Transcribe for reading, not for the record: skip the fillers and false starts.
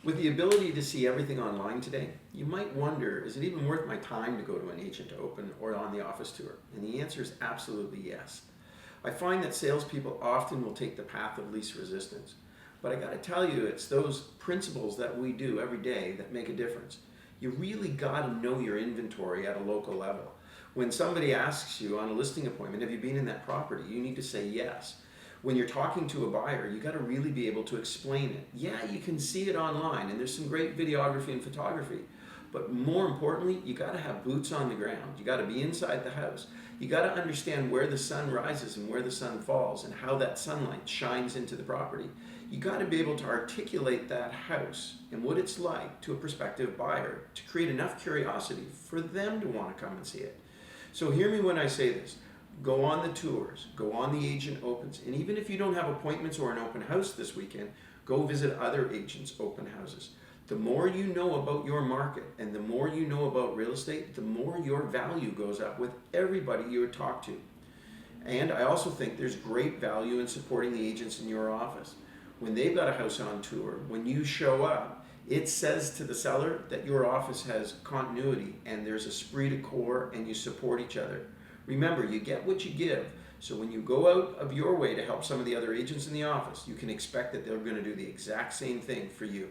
With the ability to see everything online today, you might wonder, is it even worth my time to go to an agent to open or on the office tour? And the answer is absolutely yes. I find that salespeople often will take the path of least resistance. But I gotta tell you, it's those principles that we do every day that make a difference. You really gotta know your inventory at a local level. When somebody asks you on a listing appointment, have you been in that property? You need to say yes. When you're talking to a buyer, you got to really be able to explain it. Yeah, you can see it online, and there's some great videography and photography. But more importantly, you got to have boots on the ground. You got to be inside the house. You got to understand where the sun rises and where the sun falls and how that sunlight shines into the property. You got to be able to articulate that house and what it's like to a prospective buyer to create enough curiosity for them to want to come and see it. So hear me when I say this. Go on the tours, go on the agent opens, and even if you don't have appointments or an open house this weekend, go visit other agents' open houses. The more you know about your market and the more you know about real estate, the more your value goes up with everybody you talk to. And I also think there's great value in supporting the agents in your office. When they've got a house on tour, when you show up, it says to the seller that your office has continuity and there's esprit de corps and you support each other. Remember, you get what you give. So when you go out of your way to help some of the other agents in the office, you can expect that they're going to do the exact same thing for you.